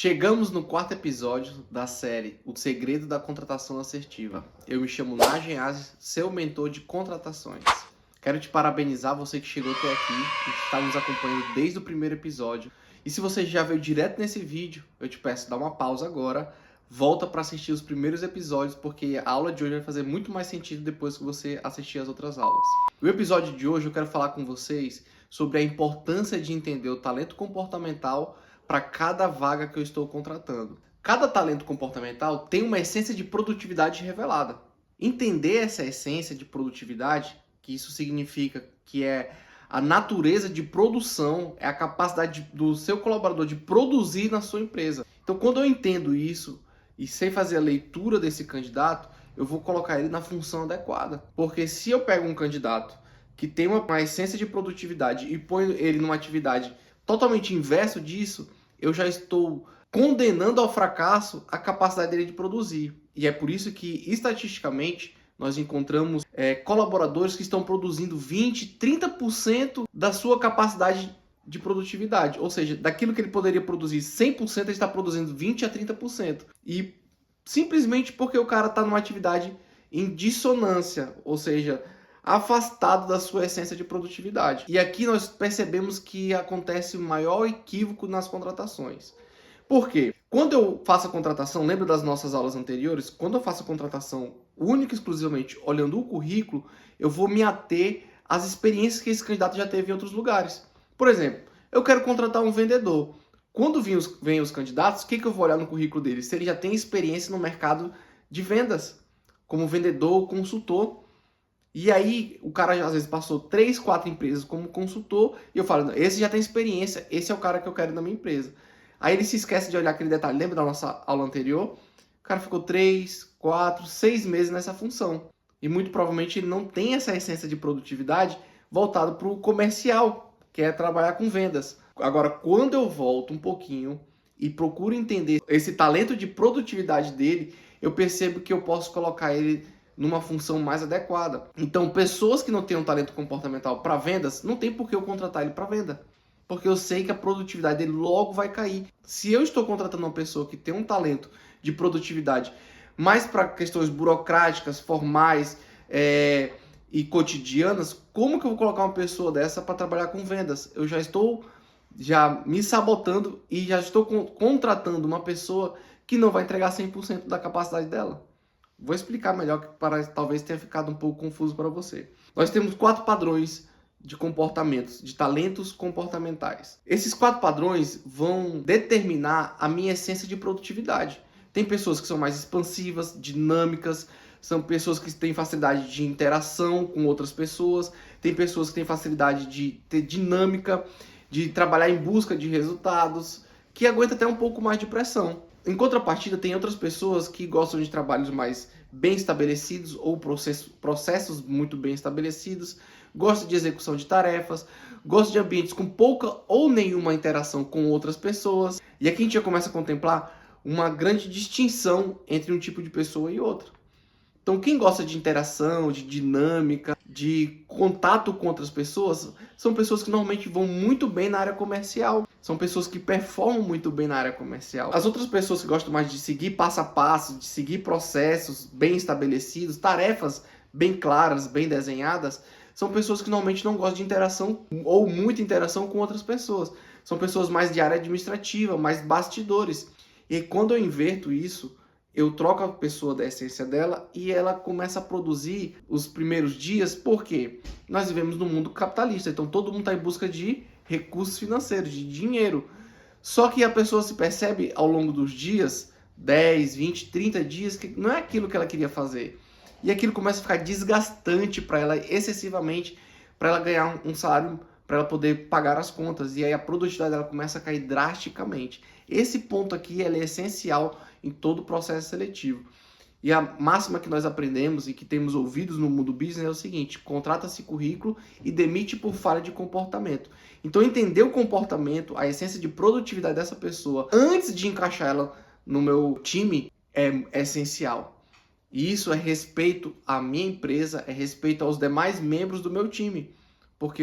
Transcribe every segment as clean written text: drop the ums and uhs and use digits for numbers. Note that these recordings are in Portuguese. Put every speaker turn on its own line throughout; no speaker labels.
Chegamos no quarto episódio da série O Segredo da Contratação Assertiva. Eu me chamo Nagen Aziz, seu mentor de contratações. Quero te parabenizar, você que chegou até aqui e está nos acompanhando desde o primeiro episódio. E se você já veio direto nesse vídeo, eu te peço dar uma pausa agora, volta para assistir os primeiros episódios, porque a aula de hoje vai fazer muito mais sentido depois que você assistir as outras aulas. No episódio de hoje eu quero falar com vocês sobre a importância de entender o talento comportamental para cada vaga que eu estou contratando. Cada talento comportamental tem uma essência de produtividade revelada. Entender essa essência de produtividade, que isso significa que é a natureza de produção, é a capacidade do seu colaborador de produzir na sua empresa. Então, quando eu entendo isso e sei fazer a leitura desse candidato, eu vou colocar ele na função adequada. Porque se eu pego um candidato que tem uma essência de produtividade e ponho ele numa atividade totalmente inverso disso, eu já estou condenando ao fracasso a capacidade dele de produzir. E é por isso que, estatisticamente, nós encontramos colaboradores que estão produzindo 20%, 30% da sua capacidade de produtividade. Ou seja, daquilo que ele poderia produzir 100%, ele está produzindo 20% a 30%. E simplesmente porque o cara está numa atividade em dissonância, ou seja, afastado da sua essência de produtividade. E aqui nós percebemos que acontece o maior equívoco nas contratações. Por quê? Quando eu faço a contratação, lembra das nossas aulas anteriores? Quando eu faço a contratação única e exclusivamente olhando o currículo, eu vou me ater às experiências que esse candidato já teve em outros lugares. Por exemplo, eu quero contratar um vendedor. Quando vêm os candidatos, o que eu vou olhar no currículo dele? Se ele já tem experiência no mercado de vendas, como vendedor ou consultor. E aí, o cara às vezes passou 3, 4 empresas como consultor, e eu falo, esse já tem experiência, esse é o cara que eu quero na minha empresa. Aí ele se esquece de olhar aquele detalhe, lembra da nossa aula anterior? O cara ficou 3, 4, 6 meses nessa função. E muito provavelmente ele não tem essa essência de produtividade voltado para o comercial, que é trabalhar com vendas. Agora, quando eu volto um pouquinho e procuro entender esse talento de produtividade dele, eu percebo que eu posso colocar ele numa função mais adequada. Então, pessoas que não têm um talento comportamental para vendas, não tem por que eu contratar ele para venda. Porque eu sei que a produtividade dele logo vai cair. Se eu estou contratando uma pessoa que tem um talento de produtividade mais para questões burocráticas, formais e cotidianas, como que eu vou colocar uma pessoa dessa para trabalhar com vendas? Eu já estou me sabotando e já estou contratando uma pessoa que não vai entregar 100% da capacidade dela. Vou explicar melhor, que talvez tenha ficado um pouco confuso para você. Nós temos 4 padrões de comportamentos, de talentos comportamentais. Esses 4 padrões vão determinar a minha essência de produtividade. Tem pessoas que são mais expansivas, dinâmicas, são pessoas que têm facilidade de interação com outras pessoas, tem pessoas que têm facilidade de ter dinâmica, de trabalhar em busca de resultados, que aguenta até um pouco mais de pressão. Em contrapartida, tem outras pessoas que gostam de trabalhos mais bem estabelecidos ou processos muito bem estabelecidos, gostam de execução de tarefas, gostam de ambientes com pouca ou nenhuma interação com outras pessoas. E aqui a gente já começa a contemplar uma grande distinção entre um tipo de pessoa e outra. Então, quem gosta de interação, de dinâmica, de contato com outras pessoas, são pessoas que normalmente vão muito bem na área comercial. São pessoas que performam muito bem na área comercial. As outras pessoas que gostam mais de seguir passo a passo, de seguir processos bem estabelecidos, tarefas bem claras, bem desenhadas, são pessoas que normalmente não gostam de interação ou muita interação com outras pessoas. São pessoas mais de área administrativa, mais bastidores. E quando eu inverto isso, eu troco a pessoa da essência dela e ela começa a produzir os primeiros dias, porque nós vivemos num mundo capitalista, então todo mundo está em busca de recursos financeiros, de dinheiro. Só que a pessoa se percebe ao longo dos dias, 10, 20, 30 dias, que não é aquilo que ela queria fazer. E aquilo começa a ficar desgastante para ela excessivamente, para ela ganhar um salário, para ela poder pagar as contas. E aí a produtividade dela começa a cair drasticamente. Esse ponto aqui é essencial em todo o processo seletivo. E a máxima que nós aprendemos e que temos ouvidos no mundo business é o seguinte: contrata-se currículo e demite por falha de comportamento. Então, entender o comportamento, a essência de produtividade dessa pessoa, antes de encaixar ela no meu time, é essencial. E isso é respeito à minha empresa, é respeito aos demais membros do meu time. Porque,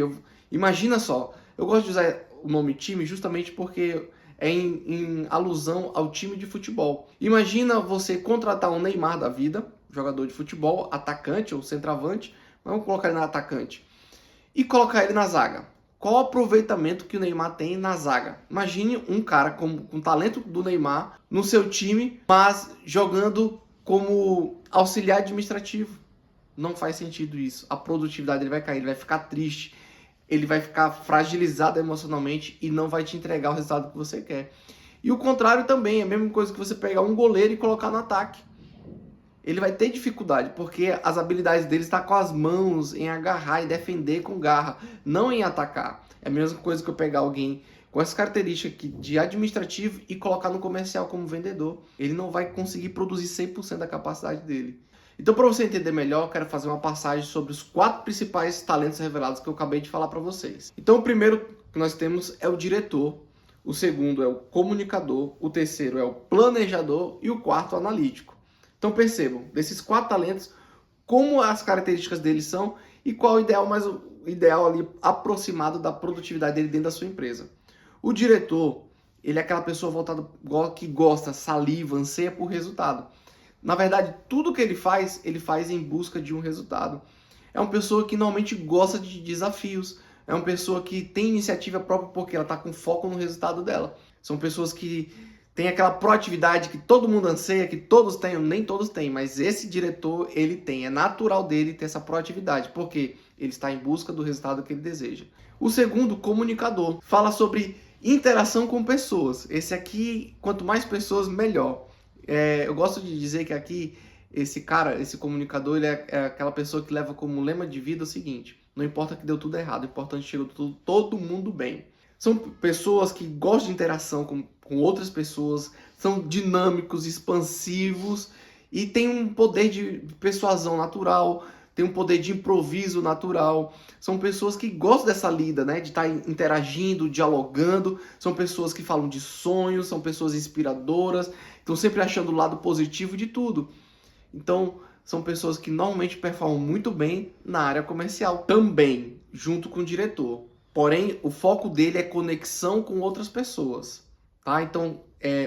imagina só, eu gosto de usar o nome time justamente porque é em alusão ao time de futebol. Imagina você contratar um Neymar da vida, jogador de futebol, atacante ou centroavante, vamos colocar ele na atacante, e colocar ele na zaga. Qual o aproveitamento que o Neymar tem na zaga? Imagine um cara com o talento do Neymar no seu time, mas jogando como auxiliar administrativo. Não faz sentido isso. A produtividade dele vai cair, ele vai ficar triste, ele vai ficar fragilizado emocionalmente e não vai te entregar o resultado que você quer. E o contrário também, é a mesma coisa que você pegar um goleiro e colocar no ataque. Ele vai ter dificuldade, porque as habilidades dele estão com as mãos, em agarrar e defender com garra, não em atacar. É a mesma coisa que eu pegar alguém com essa característica aqui de administrativo e colocar no comercial como vendedor. Ele não vai conseguir produzir 100% da capacidade dele. Então, para você entender melhor, eu quero fazer uma passagem sobre os 4 principais talentos revelados que eu acabei de falar para vocês. Então, o primeiro que nós temos é o diretor, o segundo é o comunicador, o terceiro é o planejador e o quarto, o analítico. Então percebam, desses 4 talentos, como as características deles são e qual o ideal ali aproximado da produtividade dele dentro da sua empresa. O diretor, ele é aquela pessoa voltada que gosta, saliva, anseia por resultado. Na verdade, tudo que ele faz em busca de um resultado. É uma pessoa que normalmente gosta de desafios, é uma pessoa que tem iniciativa própria porque ela está com foco no resultado dela. São pessoas que tem aquela proatividade que todo mundo anseia, que todos têm, nem todos têm, mas esse diretor, ele tem, é natural dele ter essa proatividade, porque ele está em busca do resultado que ele deseja. O segundo, comunicador, fala sobre interação com pessoas. Esse aqui, quanto mais pessoas, melhor. Eu gosto de dizer que aqui, esse cara, esse comunicador, ele é aquela pessoa que leva como lema de vida o seguinte: não importa que deu tudo errado, o importante é que chegou todo mundo bem. São pessoas que gostam de interação com outras pessoas, são dinâmicos, expansivos e têm um poder de persuasão natural, têm um poder de improviso natural. São pessoas que gostam dessa lida, né? De estar interagindo, dialogando. São pessoas que falam de sonhos, são pessoas inspiradoras, estão sempre achando o lado positivo de tudo. Então, são pessoas que normalmente performam muito bem na área comercial também, junto com o diretor. Porém, o foco dele é conexão com outras pessoas, tá? Então,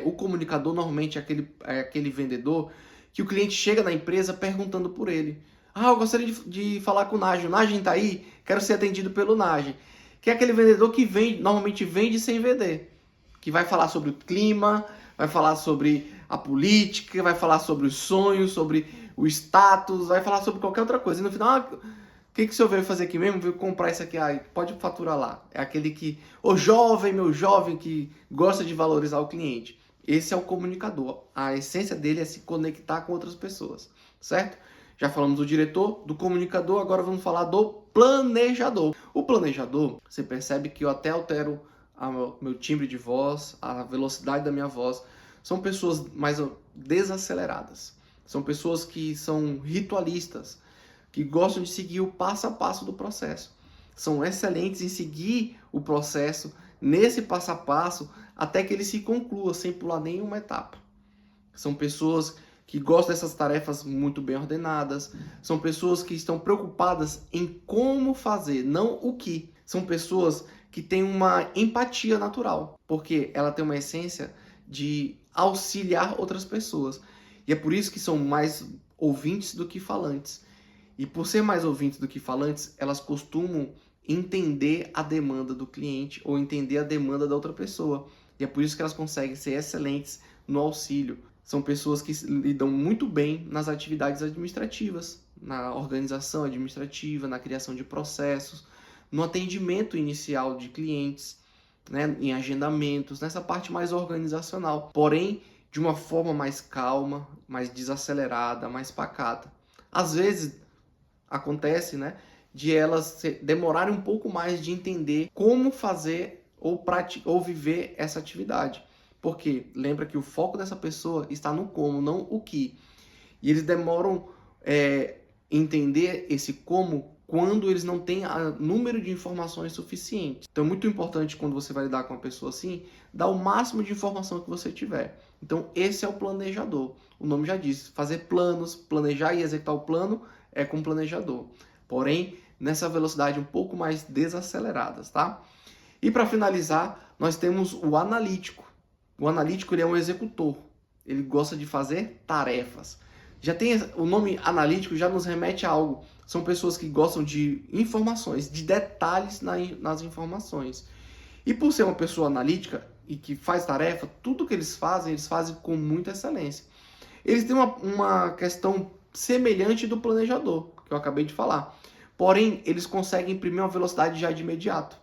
o comunicador normalmente é aquele vendedor que o cliente chega na empresa perguntando por ele. Ah, eu gostaria de falar com o Nagem. O Nagem tá aí? Quero ser atendido pelo Nagem. Que é aquele vendedor que normalmente vende sem vender. Que vai falar sobre o clima, vai falar sobre a política, vai falar sobre os sonhos, sobre o status, vai falar sobre qualquer outra coisa. E no final, o que o senhor veio fazer aqui mesmo? Veio comprar isso aqui, pode faturar lá. É aquele que, meu jovem que gosta de valorizar o cliente. Esse é o comunicador. A essência dele é se conectar com outras pessoas, certo? Já falamos do diretor, do comunicador, agora vamos falar do planejador. O planejador, você percebe que eu até altero meu timbre de voz, a velocidade da minha voz. São pessoas mais desaceleradas. São pessoas que são ritualistas, que gostam de seguir o passo a passo do processo. São excelentes em seguir o processo nesse passo a passo até que ele se conclua, sem pular nenhuma etapa. São pessoas que gostam dessas tarefas muito bem ordenadas. São pessoas que estão preocupadas em como fazer, não o que. São pessoas que têm uma empatia natural, porque ela tem uma essência de auxiliar outras pessoas. E é por isso que são mais ouvintes do que falantes. E por ser mais ouvintes do que falantes, elas costumam entender a demanda do cliente ou entender a demanda da outra pessoa. E é por isso que elas conseguem ser excelentes no auxílio. São pessoas que lidam muito bem nas atividades administrativas, na organização administrativa, na criação de processos, no atendimento inicial de clientes, né, em agendamentos, nessa parte mais organizacional. Porém, de uma forma mais calma, mais desacelerada, mais pacata. Às vezes, acontece, né, de elas demorarem um pouco mais de entender como fazer ou viver essa atividade. Porque lembra que o foco dessa pessoa está no como, não o que. E eles demoram entender esse como quando eles não têm número de informações suficientes. Então é muito importante, quando você vai lidar com uma pessoa assim, dar o máximo de informação que você tiver. Então esse é o planejador. O nome já diz, fazer planos, planejar e executar o plano é com o planejador. Porém, nessa velocidade um pouco mais desaceleradas, tá? E para finalizar, nós temos o analítico. O analítico ele é um executor. Ele gosta de fazer tarefas. Já tem o nome analítico, já nos remete a algo. São pessoas que gostam de informações, de detalhes nas informações. E por ser uma pessoa analítica e que faz tarefa, tudo que eles fazem com muita excelência. Eles têm uma questão semelhante do planejador, que eu acabei de falar. Porém, eles conseguem imprimir uma velocidade já de imediato.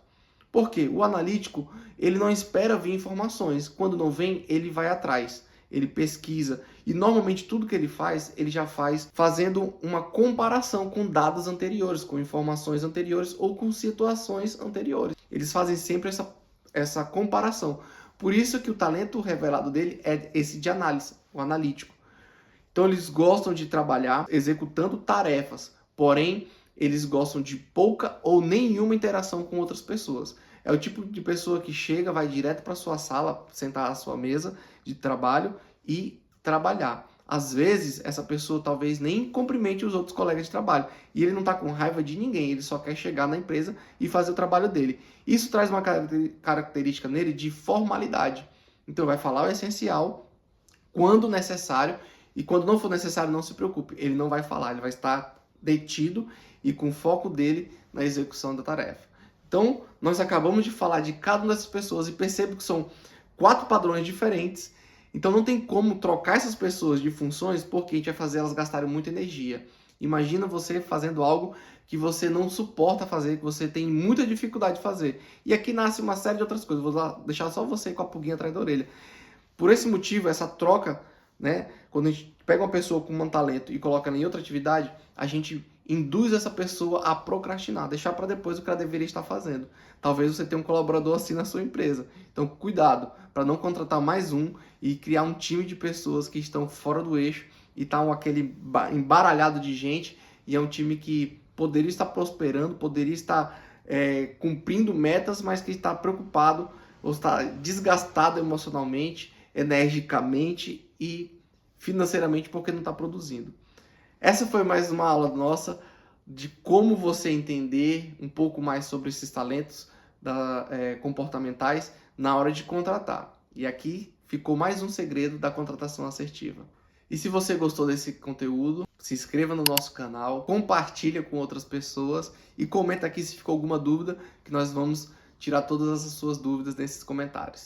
Por quê? O analítico, ele não espera vir informações. Quando não vem, ele vai atrás. Ele pesquisa. E normalmente tudo que ele já faz fazendo uma comparação com dados anteriores, com informações anteriores ou com situações anteriores. Eles fazem sempre essa comparação. Por isso que o talento revelado dele é esse de análise, o analítico. Então eles gostam de trabalhar executando tarefas, porém eles gostam de pouca ou nenhuma interação com outras pessoas. É o tipo de pessoa que chega, vai direto para sua sala, sentar à sua mesa de trabalho e trabalhar. Às vezes, essa pessoa talvez nem cumprimente os outros colegas de trabalho. E ele não está com raiva de ninguém, ele só quer chegar na empresa e fazer o trabalho dele. Isso traz uma característica nele de formalidade. Então, vai falar o essencial quando necessário, e quando não for necessário, não se preocupe. Ele não vai falar, ele vai estar detido e com foco dele na execução da tarefa. Então, nós acabamos de falar de cada uma dessas pessoas e percebo que são 4 padrões diferentes. Então, não tem como trocar essas pessoas de funções porque a gente vai fazer elas gastarem muita energia. Imagina você fazendo algo que você não suporta fazer, que você tem muita dificuldade de fazer. E aqui nasce uma série de outras coisas. Vou deixar só você com a pulguinha atrás da orelha. Por esse motivo, essa troca, né, quando a gente pega uma pessoa com um talento e coloca ela em outra atividade, a gente induz essa pessoa a procrastinar, deixar para depois o que ela deveria estar fazendo. Talvez você tenha um colaborador assim na sua empresa. Então, cuidado para não contratar mais um e criar um time de pessoas que estão fora do eixo e estão aquele embaralhado de gente, e é um time que poderia estar prosperando, poderia estar cumprindo metas, mas que está preocupado ou está desgastado emocionalmente, energicamente e financeiramente porque não está produzindo. Essa foi mais uma aula nossa de como você entender um pouco mais sobre esses talentos comportamentais na hora de contratar. E aqui ficou mais um segredo da contratação assertiva. E se você gostou desse conteúdo, se inscreva no nosso canal, compartilha com outras pessoas e comenta aqui se ficou alguma dúvida, que nós vamos tirar todas as suas dúvidas nesses comentários.